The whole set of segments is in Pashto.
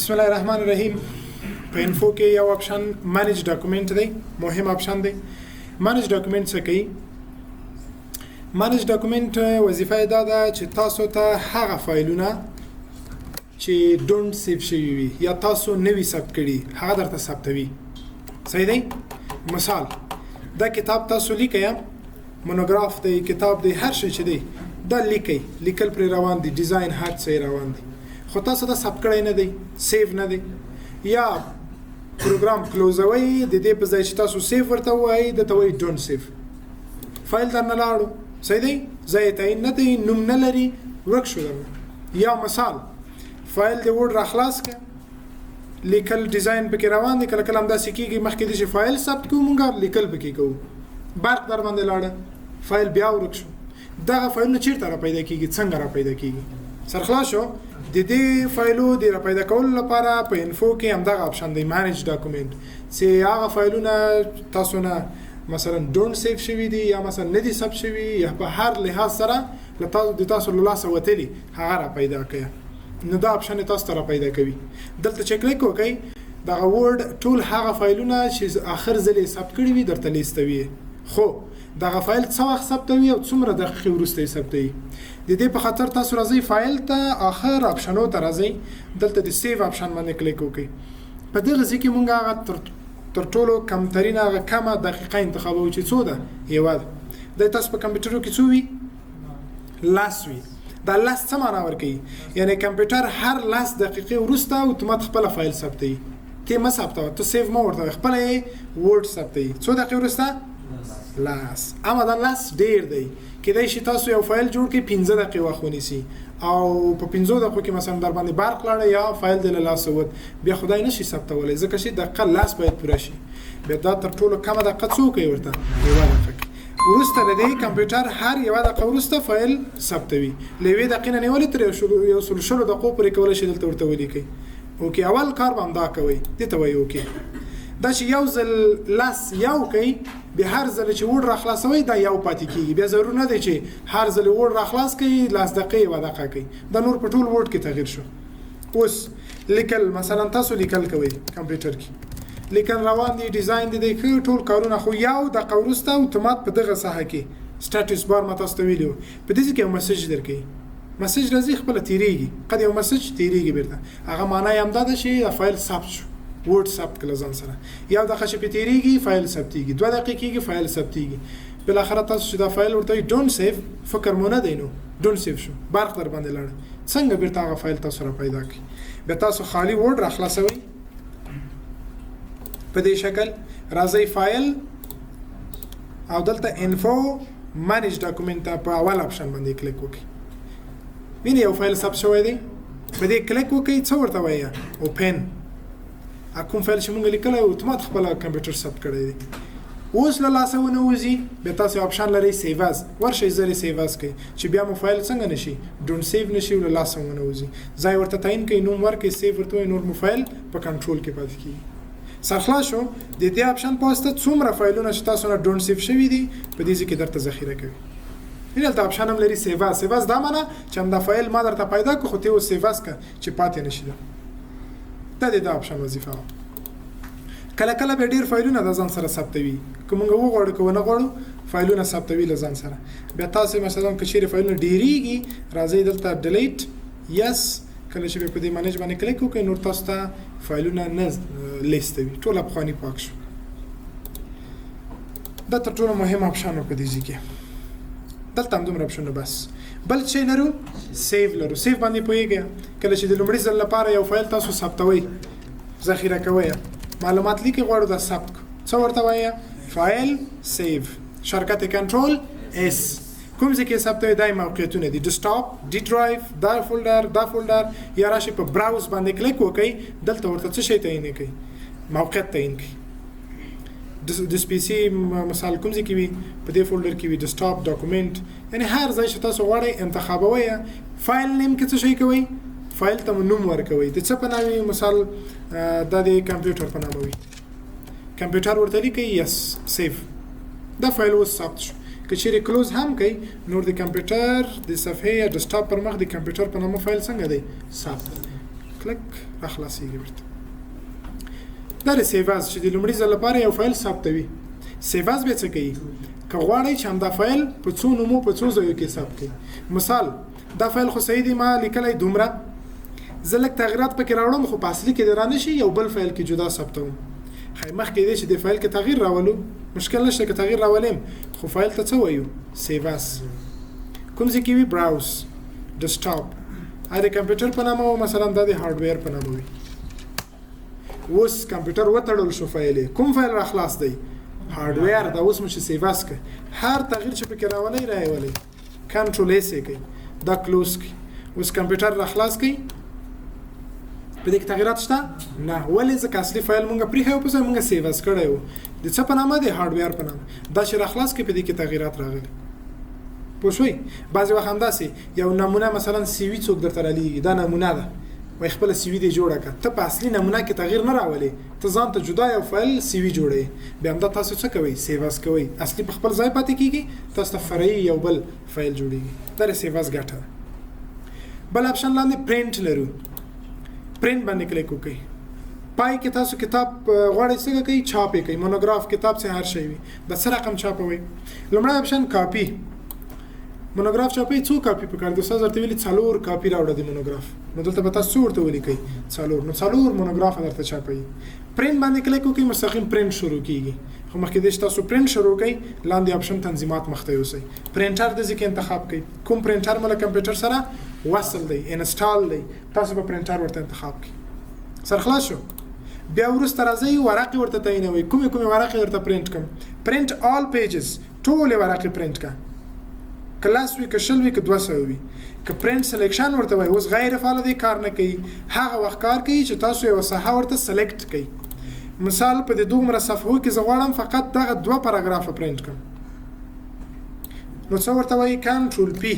بسم الله الرحمن الرحیم. په انفو کې یو اپشن مانیج ډاکومنت دی، مهم اپشن دی. مانیج ډاکومنت څه کوي؟ مانیج ډاکومنت وظیفه یې دا ده چې تاسو ته هغه فایلونه چې ډونټ سیو شوي وي یا تاسو نوي ثبت کړي هغه درته ثبتوي. صحیح دی؟ مثال دا کتاب تاسو لیکئ، مونوګراف دی، کتاب دی، هر شی چې دی دا لیکئ، لیکل پرې روان دي، ډیزاین هر څه روان دي، خو تاسو ته ثبت کړی نه دی، سیو نه دی، یا پروګرام کلوزوي د دې په ځای چې تاسو سیو ورته وایي دته وایي ډونټ سیو. فایل درنه لاړو، صحیح دی؟ ځای تعین نه دی، نوم نه لري، ورک شو درنه. یا مثال فایل د وورډ راخلاص کړه، لیکل ډیزاین پکې روان دي، کله کله همداسې کېږي مخکې دې چې فایل ثبت کوو مونږ لیکل پکې کوو، برق در باندې لاړه، فایل بیا ورک شو. دغه فایلونه چیرته را پیدا کېږي؟ څنګه را پیدا کېږي؟ سرخلاص شو. د دې فایلو د را پیدا کولو لپاره په انفو کې همدغه اپشن دی مانیج ډاکومنت، چې هغه فایلونه تاسو نه مثلا ډونټ سیو شوي دي یا مثلا نه دي ثبت شوي یا په هر لحاظ سره د تاسو له لاسه وتلي هغه را پیدا کړئ. نو دا اپشن تاسو ته را پیدا کوي. دلته چې کلیک وکړئ دغه ورډ ټول هغه فایلونه چې آخر ځل یې ثبت کړي وي درته لیستوي. خو دغه فایل څه وخت ثبتوي او څومره دقیقې وروسته یې ثبتوي. د دې په خاطر تاسو راځئ فایل ته آخر اپشنو ته راځئ، دلته د سیو اپشن باندې کلیک وکړئ. په دغه ځای کې مونږ هغه تر ټولو کمترین هغه کمه دقیقه انتخابوو چې څو ده؟ یوه ده. دا تاسو په کمپیوټرو کې څو وي؟ لس وي. دا لس څه معنا ورکوي؟ یعنی کمپیوټر هر لس دقیقې وروسته اتومات خپله فایل ثبتوي. ته مه ثبتوه، ته سیو مه ورته وایې، خپله یې ورډ ثبتوي. څو دقیقې وروسته؟ لس. اما دا لس ډیر دی، کېدای شي تاسو یو فایل جوړ کړئ 15 دقیقې وخت ونیسي او په 15 دقیقو کې مثلا در باندې برق لاړه یا فایل د له لاسه ووت، بیا خدای نشي ثبتولی ځکه چې دقیقه لس باید پوره شي. بیا دا تر ټولو کمه دقیقه څو کوي ورته؟ یوه دقیقه. وروسته له دې کمپیوټر هر یوه دقیقه وروسته فایل ثبتوي. له یوې دقیقې نه نیولې تر یو سل شلو دقیقو پورې کولی شي دلته ورته ولیکئ. اوکې، اول کار به همدا کوئ، دې ته وایي اوکې. دا چې یو ځل لس یو کوي، بیا هر ځل چې وورډ راخلاصوي دا یو پاتې کېږي. بیا ضرور نه دی چې هر ځل وورډ راخلاص کوي لس دقیقې یوه دقیقه کوي، دا نور په ټول وورډ کې تغیر شو. اوس لیکل، مثلا تاسو لیکل کوئ کمپیوټر کې، لیکل روان دي، ډیزاین دي، ټول کارونه، خو یو دقیقه وروسته اتومات په دغه ساحه کې سټاټس بار ما تاسو ته ویلي وو په دې کې یو مسیج درکوي. مسیج راځي خپله تېرېږي، قد یو مسیج تېرېږي بیرته، هغه معنا یې همدا ده چې دا فایل ثبت شو، ورډ ثبت کړه ځان سره. یو دقیقه چې پې تېرېږي فایل ثبتېږي، 2 دقیقې کېږي فایل ثبتېږي. بالاخره تاسو چې دا فایل ورته وایي ډونټ سیو، فکر مو نه دی نو ډونټ سیو شو، برق در باندې لاړه، څنګه بیرته هغه فایل تاسو را پیدا کړي؟ بیا تاسو خالي ورډ راخلاصوئ په دې شکل، راځئ فایل او دلته انفو مانیج ډاکومنت په اول اپشن باندې کلیک وکړئ. وینئ یو فایل ثبت شوی دی، په دې کلیک وکړئ، څه ورته وایي؟ اوپن. کوم فایل چې مونږ لیکلی اتومات خپله کمپیوټر ثبت کړی دی. اوس له لاسه ونوځي، بیا تاسو اپشن لرئ سیو از، ورشئ زر یې سیو از کړئ چې بیا مو فایل څنګه نشي ډونټ سیو نشي، له لاسه ونوځي. ځای ورته تعین کړئ، نوم ورکړئ، سیو ورته وایي، نور مو فایل په کنټرول کې پاتې کېږي. سرخلاص شو. د دې اپشن په واسطه څومره فایلونه چې تاسو نه ډونټ سیو شوي دي په دې ځای کې درته ذخیره کوي. دلته اپشن هم لري سیو از. سیو از دا معنا چې همدا فایل ما درته پیدا کړو خو ته یې اوس سیو از کړه چې پاتې نشي. دا د اپشن وظیفه وه. کله کله به ډیر فایلونه د ځان سره ثبتوي، که موږ وغواړو که ونه غواړو فایلونه ثبتوي له ځان سره. بیا تاسو مثلا که چیرې فایلونه ډیریږي راځئ دلته ډیلیټ یس، کله چې په دې مانیج باندې کلیک وکړئ نور تاسو ته فایلونه نه لیستوي، ټول پخواني پاک شو. دا تر ټولو مهم اپشن و په دې ځای کې. دلته هم دومره اپشنونه بس. بل څه لرو؟ سیو لرو. سیو باندې پوهېږئ کله چې د لومړي ځل لپاره یو فایل تاسو ثبتوئ، ذخیره کوئ، معلومات لیکي غواړو دا ثبت کړو، څه ورته وایي؟ فایل سیو، شرکت کنټرول اس. کوم ځای کې ثبتوي؟ دا موقعیتونه دي، ډیسکټاپ، ډي ډرایو، دا فولډر، دا فولډر، یا راشئ په براوز باندې کلیک وکړئ، دلته ورته څه شی تعین کړئ؟ موقعیت تعین کړئ. د سپیسي مثال کوم ځای کې وي؟ په دې فولډر کې وي، ډیسکټاپ، ډاکومنټ، یعنی هر ځای چې تاسو غواړئ انتخابوئ. فایل نیم کې څه شی کوئ؟ فایل ته نوم ورکوئ. د څه په نامه وي؟ مثال دا د کمپیوټر په نامه وي، کمپیوټر ورته لیکئ، یس سیو. دا فایل اوس ثبت شو. که چیرې کلوز هم کوي نور د کمپیوټر د صفحې یا ډیسکټاپ پر مخ د کمپیوټر په نامه فایل څنګه دی؟ ثبت. کلک راخلاصېږي ورته. دا د سیو از چې د لومړي ځل لپاره یو فایل ثبتوي. سیو از بیا څه کوي؟ که غواړئ چې همدا فایل په څو نومو په څو ځایو کې ثبت کړئ. مثال دا فایل خو صحیح دی، ما لیکلی دومره، زه لږ تغییرات پکې راوړم خو په اصلي کې دې رانه شي، یو بل فایل کې جدا ثبتوم. مخکې دی چې د فایل کې تغییر راولو، مشکل نشته که تغییر راولیم، خو فایل ته څه وایو؟ سیو از. کوم ځای کې وي؟ براوز، ډیسکټاپ، د کمپیوټر په نامه و، مثلا دا د هارډویر په نامه وي. اوس کمپیوټر وتړل شو، فایل کوم فایل را خلاص دی؟ هارډویر. دا اوس مشه سیو از که هر تغییر چې پکې راولئ راولئ، کنټرول ایس کوي، دا کلوز کوي. اوس کمپیوټر را خلاص کوي، په دې کې تغیرات شته؟ نه. ولې؟ ځکه اصلي فایل مونږ پرېښی و، په ځای مونږ سیو از کړی و. د څه په نامه دی؟ هارډویر په نامه. دا چې را خلاص کړي په دې کې تغیرات راغلي. پوه شوئ؟ بعضې وخت همداسې یو نمونه مثلا سی وي څوک درته رالیږي، دا نمونه ده، وایي خپله سی وي دې جوړه کړه. ته په اصلي نمونه کې تغییر نه راولې، ته ځان ته جدا یو فایل سی وي جوړوي. بیا همدا تاسو څه کوئ؟ سیو از کوئ. اصلي په خپل ځای پاتې کېږي، تاسو ته فرعي یو بل فایل جوړېږي. دا د سیو از ګټه ده. بل اپشن لاندې پرینټ لرو. پرینټ باندې کلیک وکړئ. پای کې تاسو کتاب غواړئ څنګه کوي؟ چاپ یې کوي. مونوګراف، کتاب څه هر شی وي. د څه رقم چاپوئ؟ لومړی اپشن کاپي. مونوګراف چاپوئ. څو کاپي پکار دي؟ استاد درته ویلي 4 کاپي راوړه د مونوګراف. نو دلته به تاسو څو ورته ولیکئ؟ 4. نو 4 مونوګراف درته چاپوئ. پرینټ باندې کلیک وکړئ، مستقیم پرینټ شروع کیږي. خو مخکې دې چې تاسو پرینټ شروع کړئ، لاندې اپشن تنظیمات مخ ته یوسئ. پرینټر د ځکه انتخاب کړئ. کوم پرینټر مله کمپیوټر سره وصل دی، انسټال دی، تاسو به پرینټر ورته انتخاب کړئ. سر خلاص شو. بیا وروسته راځئ، ورقې ورته تعینوئ. کومې ورقې ورته پرینټ کړم؟ پرینټ آل پیجز، ټولې ورقې پرینټ کړه. کلاس وي که شل وي که 200 وي. که پرینټ سلیکشن ورته وایي، اوس غیر فعال دی، کار نه کوي. هغه وخت کار کوي چې تاسو یو صفحه ورته سلیکټ کړئ. مثال په دې دومره صفحو کې زه غواړم فقط دغه 2 پاراګرافه پرینټ کړم. نو څه ورته وایي؟ کنټرول پی.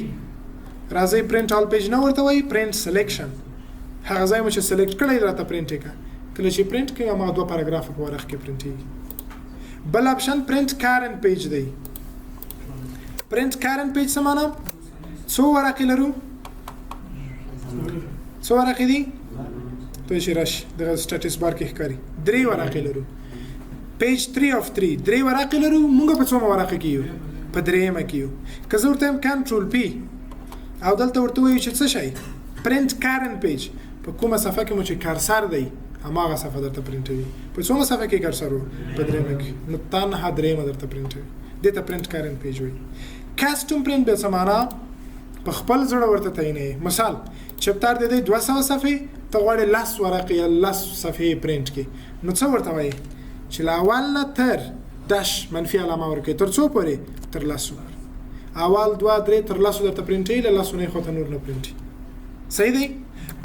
راځي پرینټ آل پیج نه ورته وایي، پرینټ سلیکشن. هغه ځای مو چې سلیکټ کړی راته پرینټ یې کړه. کله چې پرینټ کوي ما 2 پاراګرافه په ورق کې پرینټېږي. بل اپشن پرینټ کارنټ پیج دی. پرینټ کارنټ پیج څه معنی؟ څو ورقې لرو؟ څو ورقې دي؟ ته چې راشي دغه سټیټس بار کې ښکاري 3 ورقې لرو. پیج 3 of 3 3 ورقې لرو. مونږ په څومره ورقې کې یو؟ په 3مه کې یو. که زه ورته یم کنټرول پی او دلته ورته وایو چې څه شی؟ پرینټ کارنټ پیج. په کومه صفحه کې مو چې کارسر دی هماغه صفحه درته پرینټوي. په څومره صفحه کې کارسر و؟ په 3مه کې. نو تنها 3مه درته پرینټوي. دې ته پرینټ کارنټ پیج وایي. کسټم پرینټ به څه معنا؟ په خپل زړه ورته تعینوي. مثال چپټر د دې 200 صفحې، ته غواړې 10 ورقې یا 10 صفحې پرینټ کړي. نو څه ورته وایي؟ چې له اول نه تر داش منفي علامه ورکړئ. تر څو پورې؟ تر 10 پورې. اول 2 3 تر 10 درته پرینټوي، له 10 نه خو ته نور نه پرینټي. صحیح دی؟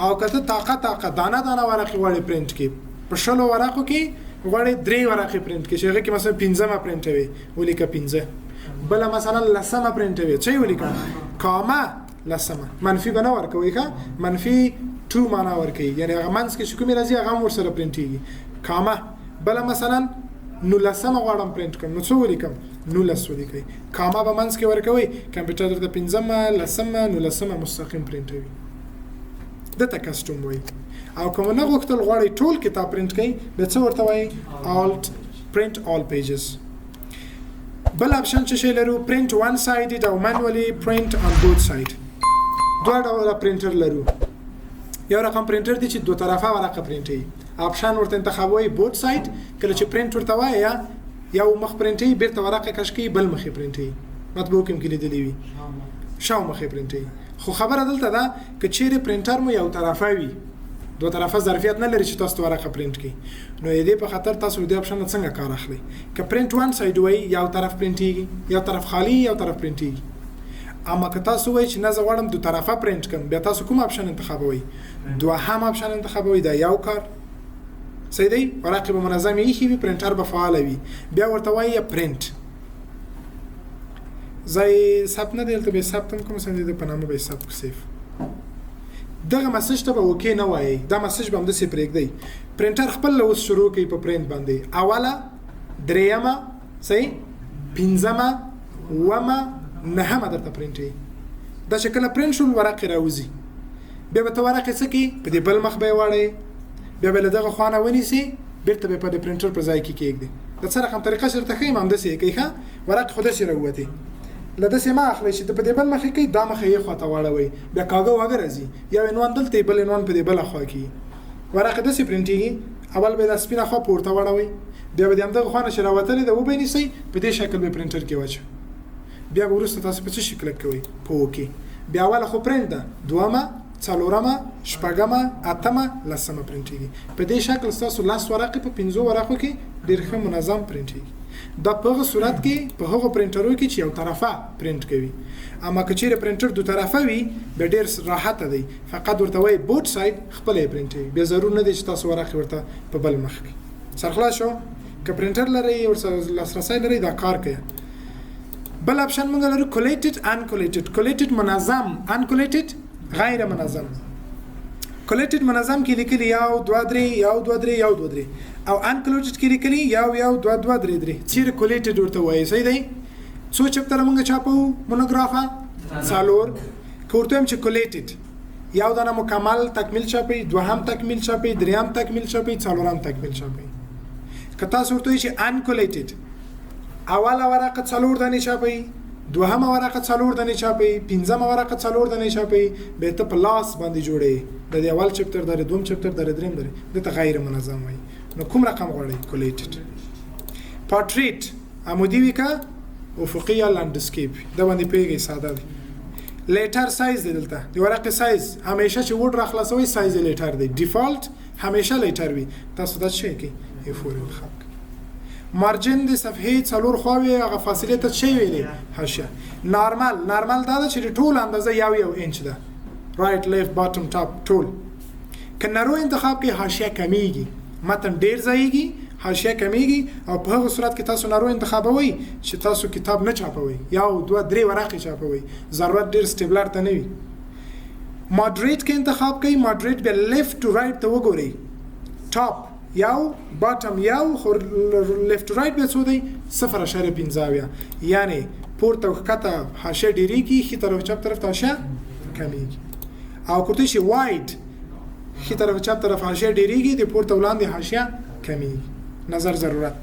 او که ته طاقه دانه ورقې غواړې پرینټ کړي، په 100 ورقو کې غواړې 3 ورقې پرینټ کړي چې هغه کې مثلا 15مه پرینټوي، ولیکه 15. بل مثلا 10مه پرینټوي، چې ولیکه کامه 10مه. منفي به نه ورکوي، ښه منفي 2 معنا ورکوي، یعنی هغه منځ کې چې کومې راځي هغه هم ورسره پرینټېږي. کامه. بل مثلا 19مه غواړم پرینټ کړم، نو څه ولیکم؟ 19 ولیکئ. کامه به منځ کې ورکوي، کمپیوټر درته 15مه 10مه 19مه مستقیم پرینټوي. دته کسټم وایي. او کوم نه غوښتل غواړئ ټول کتاب پرینټ کړئ، بیا څه ورته وایي؟ alt print all pages. بل اپشن چې شی لرو پرینټ one sided او manually print on both side. دوه ډوله پرینټر لرو. یو رقم پرینټر دی چې دوه طرفه ورقه پرینټوي. اپشن ورته انتخابوي both side. کله چې پرینټ ورته وایي یو مخ پرینټوي، بیرته ورقه کش کوي، بل مخې پرینټوي. مطبوع کې لیدلې وي شاو مخې پرینټوي. خو خبره دلته ده که چیرې پرینټر مو یو طرفه وي، دوه طرفه ظرفیت نه لري چې تاسو ورقه پرینټ کړئ، نو دې په خاطر تاسو دې اپشن څنګه کار اخلئ؟ که پرینټ وان ساید وای یو طرف پرینټیږي، یو طرف خالی، یو طرف پرینټیږي. اما که تاسو وای چې نه زه غواړم دوه طرفه پرینټ کړم، بیا تاسو کوم اپشن انتخابوي؟ دوهم اپشن انتخابوي. دا یو کار صحیح دی. ورقه به منظمه ایښي وي، پرینټر به فعال وي. بیا ورته وایي پرینټ. زای ثبت نه دی دلته به ثبت کوم څنګه د پنامه به ثبت کو سیف. دغه مسج ته به اوکی نه وایي، دا مسج به هم د سی پرېږدي. پرینټر خپل لوس شروع کوي په پرینټ باندې. اوله، درېمه، صحیح، پنځمه، اومه، نهمه درته پرینټوي. دا چې کله پرینټ شول ورقې راوځي. بیا به ته ورقې څه کې په دې بل مخ به یې واړوې بیا به له دغه خوا نه ونیسې بیرته به په د پرنټر په ځای کې کېږدې د څه رقم طریقه درته ښیم همداسې یې کوي ښه ورقې خو داسې راووتې له داسې مه اخلئ چې په دې بل مخ یې کوي دا مخ یې خوا ته واړوئ بیا کاږه واږه راځي یو عنوان دلته بل عنوان په دې بله خوا کېږي ورقې داسې پرنټېږي اول به دا سپینه خوا پورته واړوئ بیا به د همدغه خوا نه چې راوتلې ده وبه یې نیسئ په دې شکل به پرنټر کې واچوئ بیا به وروسته تاسو په څه شي کلک کوئ په اوکې بیا اوله خو پرنټ ده دومه څلورمه شپږمه اتمه لسمه پرنټېږي په دې شکل ستاسو لس ورقې په 15 ورقو کې ډېر ښه منظم پرنټېږي دا په هغه صورت کې په هغه پرنټرو کې چې یو طرفه پرنټ کوي اما که چیرې پرنټر دو طرفه وي به ډېر راحته دی فقط ورته وایي بوت ساید خپله یې پرنټوي بیا ضرور نه دی چې تاسو ورقې ورته په بل مخ کې سرخلاص شو که پرنټر لرئ ورسره لاسرسی لرئ دا کار کوي بل اپشن موږ لرو کولیټډ انکولیټډ کولیټډ منظم انکولیټډ غیر منظم کولیټډ منظم کې لیکلي یو دوه درې یو دوه درې یو دوه درې او انکولیټډ کې لیکلي یو دوه دوه درې درې چیرې کولیټډ ورته وایي صحیح دی څو چپټره موږ چاپو مونوګرافه څلور که ورته وایم چې کولیټډ یو دانه مکمل تکمیل چاپي دوهم تکمیل چاپي دریم تکمیل چاپي څلورم تکمیل چاپي که تاسو ورته وایئ چې انکولیټډ اوله ورقه څلور دانې چاپي دوهمه ورقه څلور دانې چاپي پنځمه ورقه څلور دانې چاپي به ته په لاس باندې جوړې د دې اول چپټر د دوم چپټر د دریم درې دته غیر منظم وي نو کوم رقم غواړئ کولیټډ پورټریټ عمودي وي که افقیه لانډسکیپ دا باندې پیږئ ساده دی لیټر سایز دی دلته د ورقې سایز همیشه چې وډ راخلاصوئ سایز یې لیټر دی ډیفالټ همیشه لیټر وي تاسو دا څه کوئ A4 انتخاب مارجن د صفحې څلور خواوې هغه فاصلې ته څه ویلې حاشیه نارمل دا ده چې د ټول اندازه یو انچ ده رایټ لیفت باټم ټاپ ټول که نرو انتخاب کې حاشیه کمیږي متن ډیر ځایږي حاشیه کمیږي او په هغه صورت کې تاسو نرو انتخابوي چې تاسو کتاب نه چاپوي یو دوه درې ورقې چاپوي ضرورت ډیر سټیبلر ته نه وي ماډریټ کې انتخاب کوي ماډریټ به لیفت ټو رایټ ته وګورئ ټاپ یو باټم یو خو لیفت ټو رایټ به څو دی 0.15 یعنی پورته او ښکته حاشیه ډیریږي ښي طرف چپ طرف ته حاشیه کمیږي او کوته شي وایډ ښي طرف چپ طرف حاشیه ډیریږي د پورته وړاندې حاشیه کمیږي نظر ضرورت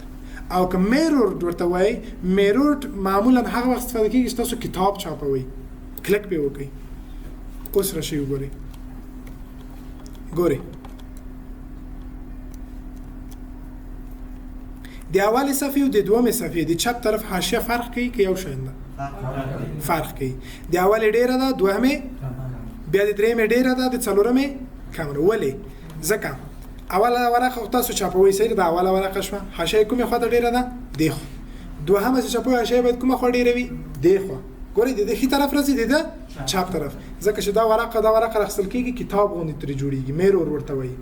او که میرور ورته وایي میرور معمولا هغه وخت استفاده کیږي چې تاسو کتاب چاپوي کلک به وکړئ اوس راشئ وګورئ ګورئ د اول صفحې او د دومې صفحې د چپ طرف حاشیه فرق کوي که یو شان ده فرق کوي د اول ډیره ده دومې بیا د درېمې ډیره ده د څلورمې کم ده ولې ځکه اوله ورقه تاسو چاپوي صحیح ده اوله ورقه شوه حاشیه کومې خوا ته ډیره ده دې خوا دوهمه چې چاپوي حاشیه باید کومه خوا ډیره وي دې خوا ګورئ د ښي طرف راځي د چپ طرف ځکه چې دا ورقه راخیستل کېږي کتاب غوندې ترې جوړېږي میرور ورته وایي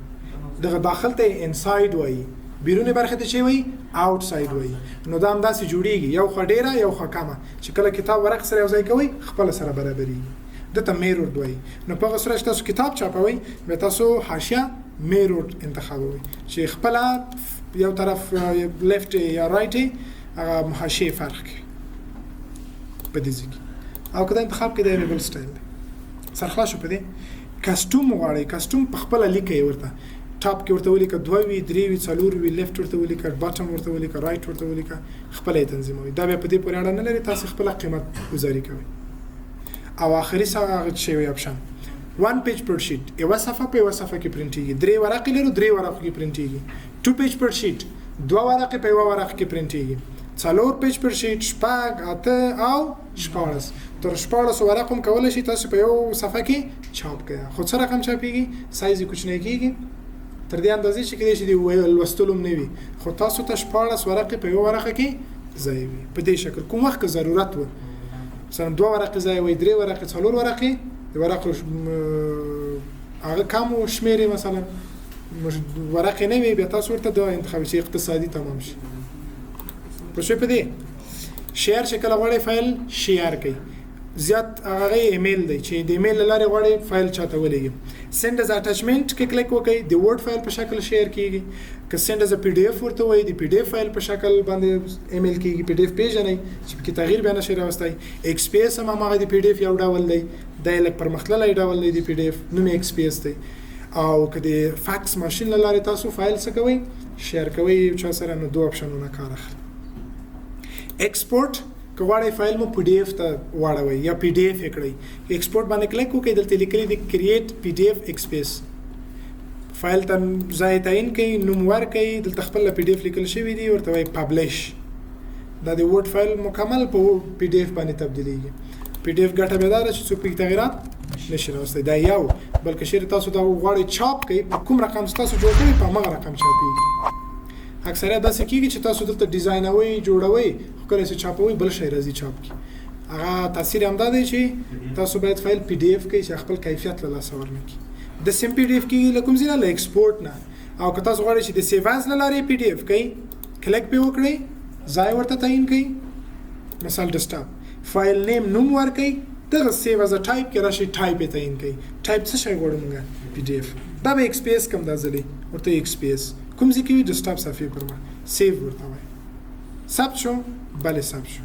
دغه داخل ته انساید وایي بیرونی برخه ته چی وای آوټ ساید وای نو دا هم داسې جوړیږي یو خوا ډیره یو خوا کمه چې کله کتاب ورق سره یو ځای کوي خپل سره برابري دته میرور دوی نو په هغه سره چې تاسو کتاب چاپوي به تاسو حاشیه میرور انتخابوي چې خپل یو طرف لیفت یا رائټ هغه حاشیه فرق کوي په دې ځکه او کله انتخاب کې د ریبل سټایل سرخلاص په دې کاستوم غواړي کاستوم په خپل لیکي ورته ټاپ کې ورته ولیکه دوه وی درې وی څلور وی لیفت ورته ولیکه باټم ورته ولیکه رائټ ورته ولیکه خپل تنظیموي دا به په دې پورې اړه نه لري تاسو خپل قیمت گزاري کوي او اخري څه شی اپشن one page per sheet یو صفحه په یو صفحه کې پرنټيږي درې ورقې لرو درې ورقې کې پرنټيږي two page per sheet دوه ورقې په یو ورقه کې پرنټيږي څلور page per sheet شپږ اته او شپاړس تر شپاړس ورقې هم کولای شي تاسو په یو صفحه کې چاپ کړئ خو څه رقم چاپيږي سایز یې کوچنی کیږي تر دې اندازې چې کېدای شي د لوستلو نه وي خو تاسو ته 14 ورقې په یو ورقه کې ځای وي په دې شکل کوم وخت که ضرورت و مثلا 2 ورقې ځای وي 3 ورقې 4 ورقې د ورقو هغه کم شمیرې مثلا ورقې نه وي بیا تاسو ورته د انتخاب شي اقتصادي تمام شي په څه په دې شیر شکل غواړي فایل شیر کوي زیات هغه ایمیل دی چې د ایمیل لاره غواړي فایل چاته ولېږي سند از اټاچمنت کې کلیک وکړئ د ورډ فایل په شکل شیر کیږي که سند از پی ډی اف ورته وایي د پی ډی اف فایل په شکل باندې ایمیل کیږي پی ډی اف پیژنئ چې کې تغییر به نشي راوستای ایکس پی اس هم هغه د پی ډی اف یو ډول دی د الک پرمختللی ډول دی د پی ډی اف نوم ایکس پی اس دی او که د فاکس ماشين لاره تاسو فایل څه کوئ شیر کوئ چا سره نو دوه اپشنونه کار اخلي ایکسپورټ که غواړئ فایل مو پی ډی اف ته واړوئ یا پی ډی اف یې کړئ ایکسپورټ باندې کلیک وکړئ دلته لیکلي دي کریټ پی ډی اف ایکسپیس فایل ته ځای تعین کړئ نوم ورکړئ دلته خپل پی ډی اف لیکل شوي دي ورته وایي پبلش دا د ورډ فایل مکمل په پی ډی اف باندې تبدیلیږي پی ډی اف ګټه به دا ده چې څوک پکې تغیرات نشي راوستی دا یو بلکې چېرې تاسو دا غواړئ چاپ کړئ په کوم رقم چې تاسو جوړ کړئ په همغه رقم چاپېږي اکثره داسې کېږي چې تاسو دلته ډیزاینوئ جوړوئ خو کله چې چاپوئ بل شی راځي چاپ کړي هغه تاثیر همدا دی چې تاسو باید فایل پی ډی اف کړئ چې خپل کیفیت له لاسه ورنکړي د سیم پی ډی اف کېږي له کوم ځای نه له ایکسپورټ نه او که تاسو غواړئ چې د سیو از له لارې پی ډی اف کړئ کلیک پې وکړئ ځای ورته تعین کړئ مثال ډیسکټاپ فایل نیم نوم ورکړئ دغه سیو از ټایپ کې راشي ټایپ یې تعین کړئ ټایپ څه شی غواړو موږ پی ډی اف دا به ایکس پی اس کوم دا ځلې ورته ایکس پی اس کوم ځای کې وي ډیسکټاپ صفحې پر باندې سیو ورته وایي ثبت شو بله ثبت شو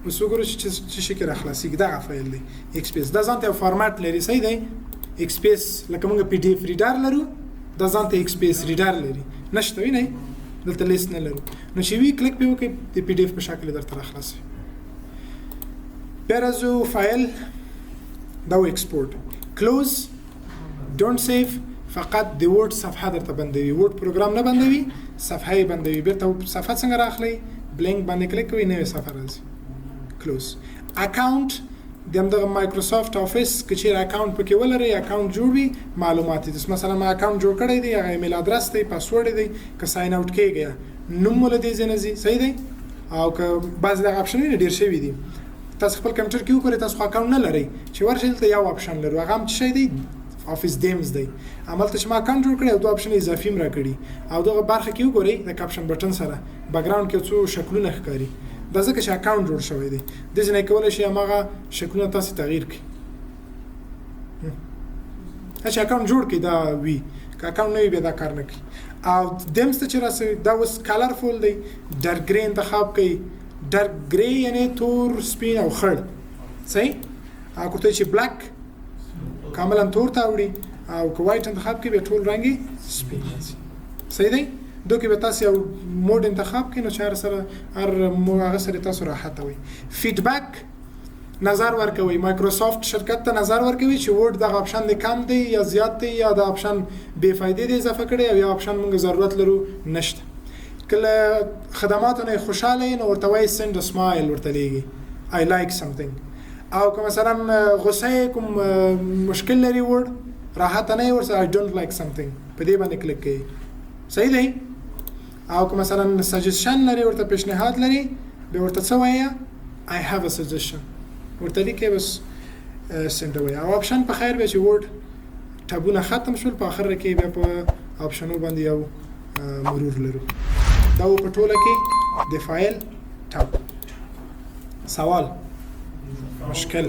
اوس وګورو چې څه شي کې راخلاصېږي دغه فایل دی ایکس پی اس دا ځان ته یو فارمټ لري صحیح دی ایکس پی اس لکه موږ پی ډی اف ریډر لرو دا ځان ته ایکس پی اس ریډر لري نشته وینئ دلته لیست نه لرو نو چې وي کلیک پې وکړئ د پی ډی اف په شکل درته راخلاصوي بیا راځو فایل دا و ایکسپورټ کلوز ډونټ سیو فقط د ورډ صفحه درته بندوي ورډ پروګرام نه بندوي صفحه یې بندوي بیرته صفحه څنګه راخلئ بلینک باندې کلیک کوئ نوې صفحه راځي کلوز اکاونټ د همدغه مایکروسافټ افیس که چیرې اکاونټ پکې ولرئ اکاونټ جوړ وي معلومات دي مثلا ما اکاونټ جوړ کړی دی هغه ایمیل ادرس دی پاسورډ دی که ساین اوټ کېږئ نوم مو له دې ځای نه ځي صحیح دی او که بعضې دغه اپشنونه ډېر شوي دي تاسو خپل کمپیوټر کې وګورئ تاسو خو اکاونټ نه لرئ چې ورشئ دلته یو اپشن لرو هغه هم څه شی دی افیس دیمز دی هملته چې ما اکاونټ جوړ کړی او دوه اپشن اضافي هم راکړي او دغه برخه کې وګورئ د کاپشن بټن سره بیکګراوند کې څو شکلونه ښکاري دا ځکه چې اکاونټ جوړ شوی دی دې ځای نه کولی شئ هماغه شکلونه تاسې تغییر کړئ چې اکاونټ جوړ کړئ دا وي که اکاونټ نه وي بیا دا کار نه کوي او دیمز ته چې راسئ دا اوس کلرفول دی ډارک ګرې انتخاب کړئ ډارک ګرې یعنې تور سپین او خړ صحیح او که ته چې بلاک کاملا تور ته وړي او که وایټ انتخاب کړئ بیا ټول رنګ یې سپین راځي صحیح دی دو کې به تاسو یو موډ انتخاب کړئ نو چې هر سره هغه سره تاسو راحته وي فیډبک نظر ورکوي مایکروسافټ شرکت ته نظر ورکوي چې ورډ دغه اپشن دی کم دی یا زیات دی یا د اپشن بې فایدې دی اضافه کړی او یا اپشن موږ ضرورت لرو نشته کله خدماتو نه خوشاله یې نو ورته وایي سند سمایل ورته لیږي آی لایک سمثینګ او که مثلا غصه کوم مشکل لري ورډ راحت نه ورسره آی ډونټ لایک سمثینګ په دې باندې کلیک کوي صحیح دی او که مثلا سجیشن لري ورته پیشنهاد لري به ورته څه وایي آی هاف ا سجیشن ورته لیکي بس سندوي او اپشن په خیر به چې ورډ ټابونه ختم شول په اخر کې بیا په اپشنو باندې یو مرور لرو دا په ټوله کې د فایل ټاب سوال مشکل